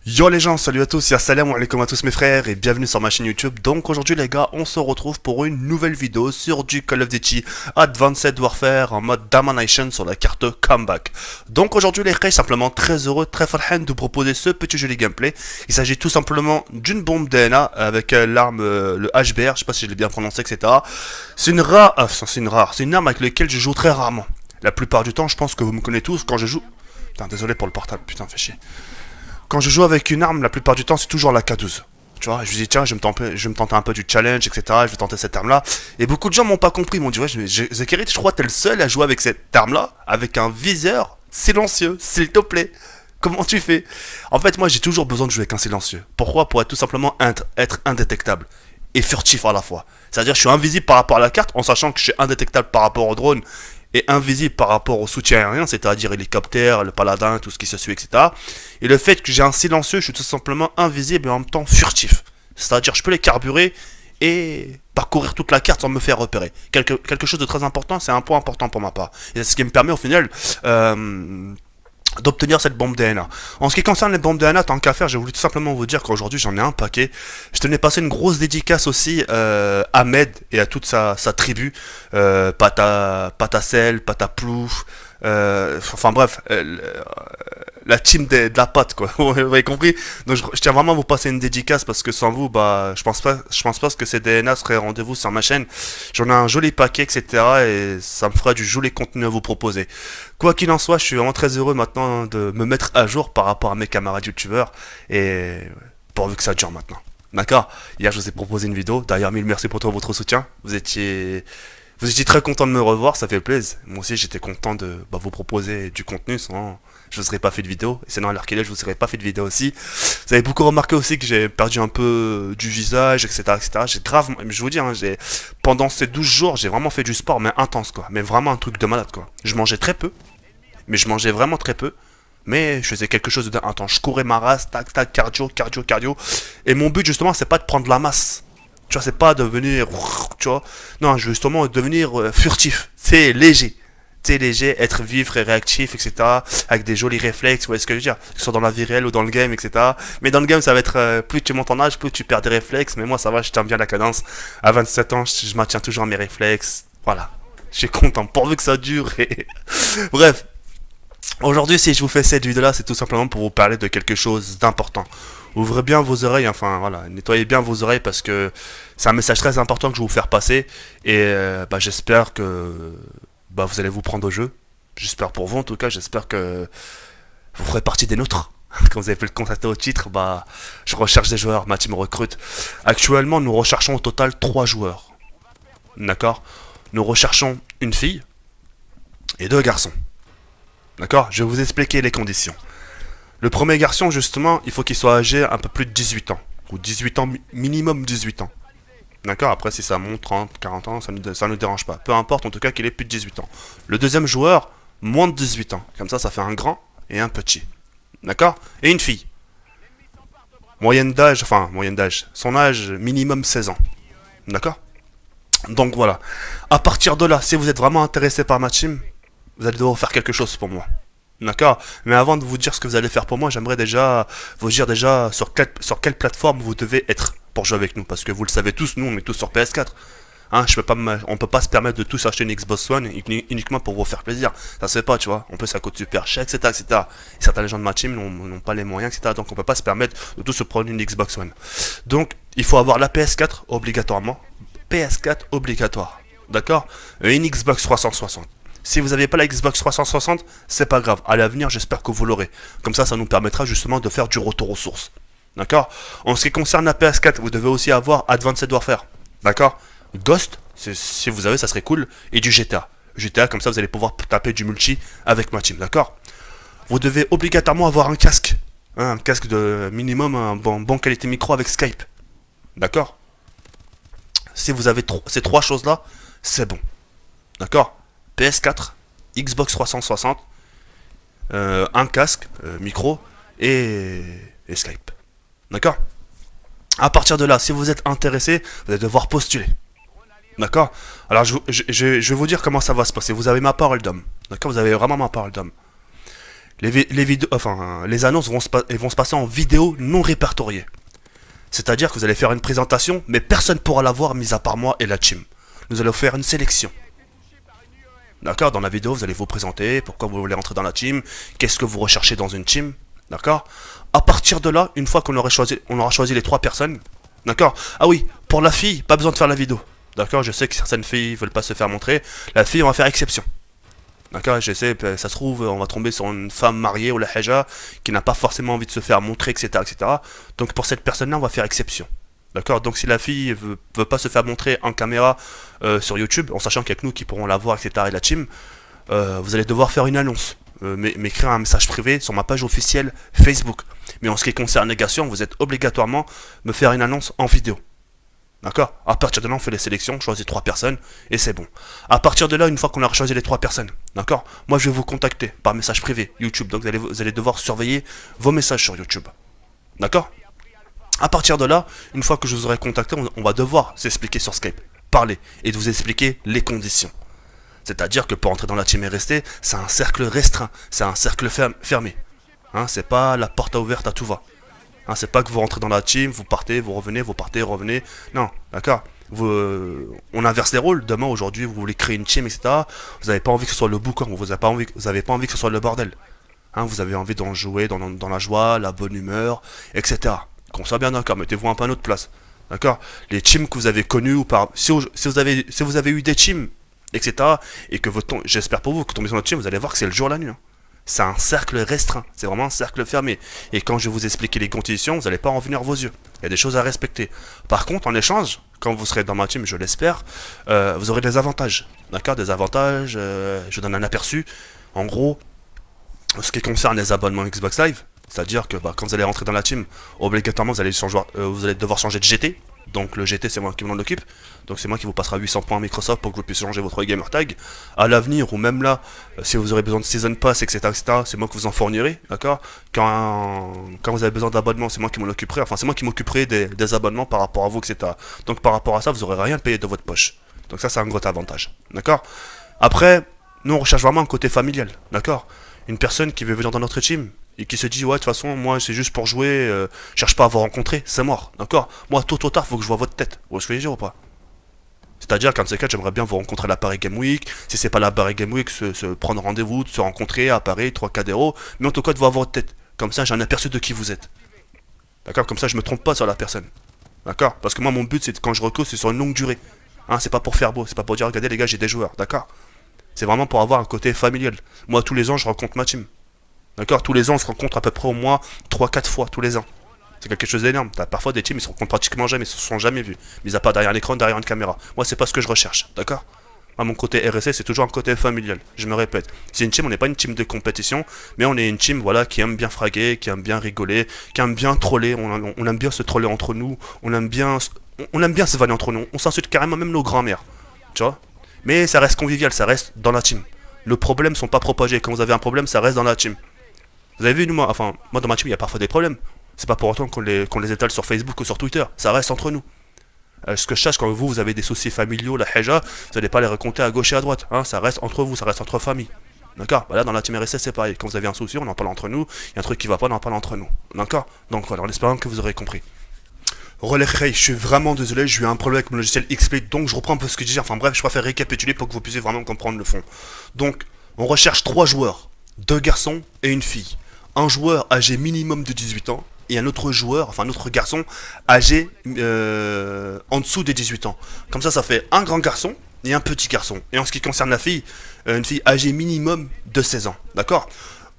Yo les gens, salut à tous, salam alaikum à tous mes frères et bienvenue sur ma chaîne YouTube. Donc aujourd'hui les gars, on se retrouve pour une nouvelle vidéo sur du Call of Duty Advanced Warfare en mode Domination sur la carte Comeback. Donc aujourd'hui les frères, simplement très heureux, très farhan de vous proposer ce petit joli gameplay. Il s'agit tout simplement d'une bombe DNA avec l'arme, le HBR, je sais pas si je l'ai bien prononcé, etc. C'est une c'est une arme avec laquelle je joue très rarement. La plupart du temps, je pense que vous me connaissez tous quand je joue... Putain, désolé pour le portable, putain, fait chier. Quand je joue avec une arme, la plupart du temps, c'est toujours la K12. Tu vois, je me dis, tiens, je vais me tenter un peu du challenge, etc. Je vais tenter cette arme-là. Et beaucoup de gens m'ont pas compris. Ils m'ont dit, ouais, Zekirit, je crois que t'es le seul à jouer avec cette arme-là, avec un viseur silencieux, s'il te plaît. Comment tu fais? En fait, moi, j'ai toujours besoin de jouer avec un silencieux. Pourquoi? Pour être tout simplement être indétectable et furtif à la fois. C'est-à-dire, je suis invisible par rapport à la carte, en sachant que je suis indétectable par rapport au drone et invisible par rapport au soutien aérien, c'est-à-dire hélicoptère, le paladin, tout ce qui se suit, etc. Et le fait que j'ai un silencieux, je suis tout simplement invisible et en même temps furtif. C'est-à-dire, je peux les carburer et parcourir toute la carte sans me faire repérer. Quelque chose de très important, c'est un point important pour ma part. Et c'est ce qui me permet au final d'obtenir cette bombe DNA. En ce qui concerne les bombes DNA, tant qu'à faire, j'ai voulu tout simplement vous dire qu'aujourd'hui j'en ai un paquet. Je tenais passer une grosse dédicace aussi à Med et à toute sa tribu. Patacel, Pataplouf, enfin bref, la team de la pâte quoi. Vous avez compris. Donc je tiens vraiment à vous passer une dédicace parce que sans vous, bah je pense pas que ces DNA seraient rendez-vous sur ma chaîne. J'en ai un joli paquet, etc. Et ça me fera du joli contenu à vous proposer. Quoi qu'il en soit, je suis vraiment très heureux maintenant de me mettre à jour par rapport à mes camarades youtubeurs et pourvu que ça dure maintenant. D'accord. Hier je vous ai proposé une vidéo. D'ailleurs mille merci pour tout votre soutien. Vous étiez très content de me revoir, ça fait plaisir. Moi aussi, j'étais content de vous proposer du contenu, sinon je vous aurais pas fait de vidéo. Et sinon, à l'heure qu'il est, je vous aurais pas fait de vidéo aussi. Vous avez beaucoup remarqué aussi que j'ai perdu un peu du visage, etc. etc. J'ai grave, je vous dis, hein, pendant ces 12 jours, j'ai vraiment fait du sport, mais intense, quoi. Mais vraiment un truc de malade, quoi. Je mangeais très peu, mais je mangeais vraiment très peu. Mais je faisais quelque chose d'intense. Je courais ma race, tac, tac, cardio. Et mon but, justement, c'est pas de prendre la masse. Tu vois, c'est pas devenir, tu vois, non, justement devenir furtif, c'est léger, c'est léger, être vif et réactif, etc. Avec des jolis réflexes, vous voyez ce que je veux dire, que ce soit dans la vie réelle ou dans le game, etc. Mais dans le game, ça va être, plus tu montes en âge, plus tu perds des réflexes, mais moi ça va, je tiens bien la cadence. À 27 ans, je maintiens toujours à mes réflexes, voilà. Je suis content, pourvu que ça dure. Et... Bref, aujourd'hui, si je vous fais cette vidéo-là, c'est tout simplement pour vous parler de quelque chose d'important. Ouvrez bien vos oreilles, enfin voilà, nettoyez bien vos oreilles parce que c'est un message très important que je vais vous faire passer. Et j'espère que vous allez vous prendre au jeu. J'espère pour vous en tout cas, j'espère que vous ferez partie des nôtres. Comme vous avez pu le constater au titre, je recherche des joueurs, ma team recrute. Actuellement, nous recherchons au total 3 joueurs. D'accord. Nous recherchons une fille et 2 garçons. D'accord. Je vais vous expliquer les conditions. Le premier garçon, justement, il faut qu'il soit âgé un peu plus de 18 ans. Ou 18 ans, minimum 18 ans. D'accord. Après, si ça monte 30, 40 ans, ça ne nous dérange pas. Peu importe, en tout cas, qu'il ait plus de 18 ans. Le deuxième joueur, moins de 18 ans. Comme ça fait un grand et un petit. D'accord. Et une fille. Moyenne d'âge, son âge minimum 16 ans. D'accord. Donc voilà. À partir de là, si vous êtes vraiment intéressé par ma team, vous allez devoir faire quelque chose pour moi. D'accord. Mais avant de vous dire ce que vous allez faire pour moi, j'aimerais déjà vous dire déjà sur quelle plateforme vous devez être pour jouer avec nous. Parce que vous le savez tous, nous on est tous sur PS4. Hein, on peut pas se permettre de tous acheter une Xbox One uniquement pour vous faire plaisir. Ça se fait pas, tu vois. En plus, ça coûte super cher, etc. etc. Et certains gens de ma team n'ont pas les moyens, etc. Donc on peut pas se permettre de tous se prendre une Xbox One. Donc il faut avoir la PS4 obligatoirement. PS4 obligatoire. D'accord. Et une Xbox 360. Si vous n'avez pas la Xbox 360, c'est pas grave. À l'avenir, j'espère que vous l'aurez. Comme ça nous permettra justement de faire du retour aux sources. D'accord. En ce qui concerne la PS4, vous devez aussi avoir Advanced Warfare. D'accord. Ghost, si vous avez, ça serait cool. Et du GTA. GTA, comme ça, vous allez pouvoir taper du multi avec ma team. D'accord. Vous devez obligatoirement avoir un casque. Hein, un casque de minimum, un bon qualité micro avec Skype. D'accord. Si vous avez ces 3 choses-là, c'est bon. D'accord. PS4, Xbox 360, un casque, micro et Skype. D'accord. À partir de là, si vous êtes intéressé, vous allez devoir postuler. D'accord. Alors je vais vous dire comment ça va se passer. Vous avez ma parole d'homme. D'accord. Vous avez vraiment ma parole d'homme. Les annonces vont se passer en vidéo non répertoriée. C'est-à-dire que vous allez faire une présentation, mais personne ne pourra la voir, mis à part moi et la team. Nous allons faire une sélection. D'accord? Dans la vidéo, vous allez vous présenter, pourquoi vous voulez rentrer dans la team, qu'est-ce que vous recherchez dans une team. D'accord? À partir de là, une fois on aura choisi les 3 personnes. D'accord? Ah oui, pour la fille, pas besoin de faire la vidéo. D'accord? Je sais que certaines filles veulent pas se faire montrer. La fille, on va faire exception. D'accord, je sais, ça se trouve, on va tomber sur une femme mariée ou la haja qui n'a pas forcément envie de se faire montrer, etc., etc. Donc pour cette personne-là, on va faire exception. D'accord, donc si la fille veut pas se faire montrer en caméra sur YouTube, en sachant qu'il y a que nous qui pourrons la voir, etc., et la team, vous allez devoir faire une annonce, m'écrire un message privé sur ma page officielle Facebook. Mais en ce qui concerne Négation, vous êtes obligatoirement me faire une annonce en vidéo. D'accord? À partir de là, on fait les sélections, on choisit 3 personnes, et c'est bon. À partir de là, une fois qu'on a choisi les 3 personnes, d'accord? Moi, je vais vous contacter par message privé, YouTube. Donc, vous allez devoir surveiller vos messages sur YouTube. D'accord? À partir de là, une fois que je vous aurai contacté, on va devoir s'expliquer sur Skype, parler, et de vous expliquer les conditions. C'est-à-dire que pour entrer dans la team RST, c'est un cercle restreint, c'est un cercle fermé. Hein, c'est pas la porte ouverte à tout va. Hein, c'est pas que vous rentrez dans la team, vous partez, vous revenez, vous partez, revenez. Non, d'accord. On inverse les rôles. Demain, aujourd'hui, vous voulez créer une team, etc. Vous n'avez pas envie que ce soit le boucan, vous n'avez pas envie que ce soit le bordel. Hein, vous avez envie d'en jouer dans la joie, la bonne humeur, etc. Qu'on soit bien d'accord, mettez-vous un peu à notre place. D'accord. Les teams que vous avez connus, ou par... si vous avez eu des teams, etc. Et que j'espère pour vous que vous tombez sur notre team, vous allez voir que c'est le jour et la nuit. Hein. C'est un cercle restreint, c'est vraiment un cercle fermé. Et quand je vais vous expliquer les conditions, vous n'allez pas en venir vos yeux. Il y a des choses à respecter. Par contre, en échange, quand vous serez dans ma team, je l'espère, vous aurez des avantages. D'accord? Des avantages, je donne un aperçu. En gros, ce qui concerne les abonnements Xbox Live, c'est-à-dire que quand vous allez rentrer dans la team, obligatoirement vous allez devoir changer de GT. Donc le GT c'est moi qui m'en occupe. Donc c'est moi qui vous passera 800 points à Microsoft pour que vous puissiez changer votre gamer tag. À l'avenir ou même là, si vous aurez besoin de Season Pass, etc., c'est moi qui vous en fournirai, d'accord? Quand vous avez besoin d'abonnements, c'est moi qui m'en occuperai. Enfin c'est moi qui m'occuperai des abonnements par rapport à vous, etc. Donc par rapport à ça, vous aurez rien payé de votre poche. Donc ça c'est un gros avantage, d'accord? Après, nous on recherche vraiment un côté familial, d'accord? Une personne qui veut venir dans notre team, et qui se dit ouais de toute façon moi c'est juste pour jouer, cherche pas à vous rencontrer, c'est mort, d'accord? Moi tôt ou tard faut que je vois votre tête, vous voyez ce que je veux dire ou pas? C'est-à-dire qu'un de ces quatre j'aimerais bien vous rencontrer à la Paris Game Week, si c'est pas la Paris Game Week, se prendre rendez-vous, de se rencontrer à Paris, 3 4 mais en tout cas de voir votre tête, comme ça j'ai un aperçu de qui vous êtes, d'accord? Comme ça je me trompe pas sur la personne, d'accord? Parce que moi mon but c'est quand je recrute c'est sur une longue durée, hein, c'est pas pour faire beau, c'est pas pour dire regardez les gars j'ai des joueurs, d'accord? C'est vraiment pour avoir un côté familial. Moi tous les ans je rencontre ma team. D'accord? Tous les ans, on se rencontre à peu près au moins 3 4 fois tous les ans. C'est quelque chose d'énorme. T'as parfois des teams, ils se rencontrent pratiquement jamais, ils se sont jamais vus. Mis à part derrière l'écran, derrière une caméra. Moi, c'est pas ce que je recherche. D'accord? Moi, mon côté RSC, c'est toujours un côté familial. Je me répète. C'est une team, on n'est pas une team de compétition, mais on est une team, voilà, qui aime bien fraguer, qui aime bien rigoler, qui aime bien troller. On aime bien se troller entre nous. On aime bien se vanner entre nous. On s'insulte carrément même nos grands-mères. Tu vois? Mais ça reste convivial, ça reste dans la team. Les problèmes sont pas propagés. Quand vous avez un problème, ça reste dans la team. Vous avez vu, moi dans ma team, il y a parfois des problèmes. C'est pas pour autant qu'on les étale sur Facebook ou sur Twitter. Ça reste entre nous. Ce que je sache, quand vous avez des soucis familiaux, la haja, vous n'allez pas les raconter à gauche et à droite. Hein, ça reste entre vous, ça reste entre familles. D'accord? Bah là, dans la team RSS, c'est pareil. Quand vous avez un souci, on en parle entre nous. Il y a un truc qui va pas, on en parle entre nous. D'accord? Donc voilà, en espérant que vous aurez compris. Relais Ray, je suis vraiment désolé, j'ai eu un problème avec mon logiciel XSplit, donc je reprends un peu ce que je disais. Enfin bref, je préfère récapituler pour que vous puissiez vraiment comprendre le fond. Donc, on recherche 3 joueurs, 2 garçons et une fille. Un joueur âgé minimum de 18 ans et un autre joueur, enfin un autre garçon âgé en dessous des 18 ans. Comme ça fait un grand garçon et un petit garçon. Et en ce qui concerne la fille, une fille âgée minimum de 16 ans. D'accord?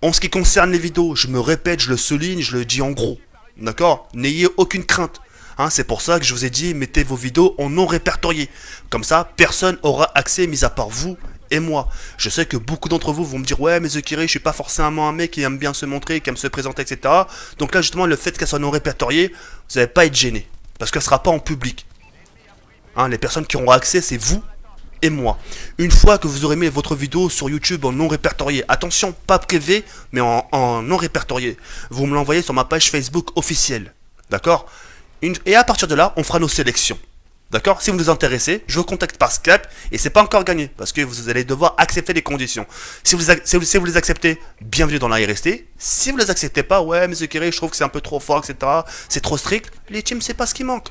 En ce qui concerne les vidéos, je me répète, je le souligne, je le dis en gros. D'accord? N'ayez aucune crainte. Hein, c'est pour ça que je vous ai dit, mettez vos vidéos en non répertorié. Comme ça, personne aura accès, mis à part vous et moi. Je sais que beaucoup d'entre vous vont me dire, ouais, mais Zekiri, je suis pas forcément un mec qui aime bien se montrer, qui aime se présenter, etc. Donc là, justement, le fait qu'elle soit non répertoriée, vous n'allez pas être gêné. Parce qu'elle sera pas en public. Hein, les personnes qui auront accès, c'est vous et moi. Une fois que vous aurez mis votre vidéo sur YouTube en non répertorié, attention, pas privé, mais en non répertorié, vous me l'envoyez sur ma page Facebook officielle. D'accord? Et à partir de là, on fera nos sélections. D'accord? Si vous nous intéressez, je vous contacte par Skype et c'est pas encore gagné parce que vous allez devoir accepter les conditions. Si vous les acceptez, bienvenue dans la RST. Si vous les acceptez pas, ouais, mais Kiri, je trouve que c'est un peu trop fort, etc. C'est trop strict. Les teams, c'est pas ce qui manque.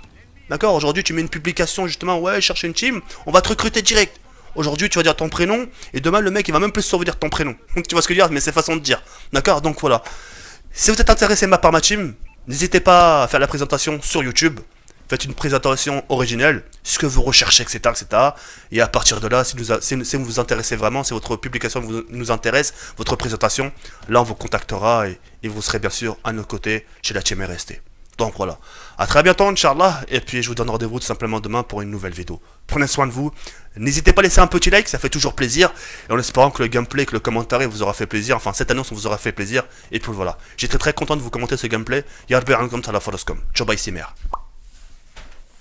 D'accord? Aujourd'hui, tu mets une publication justement, ouais, cherche une team, on va te recruter direct. Aujourd'hui, tu vas dire ton prénom et demain, le mec, il va même plus se souvenir de ton prénom. Tu vois ce que je veux dire? Mais c'est façon de dire. D'accord? Donc voilà. Si vous êtes intéressé par ma team, n'hésitez pas à faire la présentation sur YouTube. Faites une présentation originelle, ce que vous recherchez, etc. etc. Et à partir de là, si vous vous intéressez vraiment, si votre publication nous intéresse, votre présentation, là on vous contactera et vous serez bien sûr à nos côtés chez la Team RST. Donc voilà. À très bientôt, Inch'Allah. Et puis je vous donne rendez-vous tout simplement demain pour une nouvelle vidéo. Prenez soin de vous. N'hésitez pas à laisser un petit like, ça fait toujours plaisir. Et en espérant que le gameplay, que le commentaire vous aura fait plaisir. Enfin, cette annonce vous aura fait plaisir. Et puis voilà. J'étais très content de vous commenter ce gameplay. Yarbi ankum tala foroskom. Ciao bye Simer.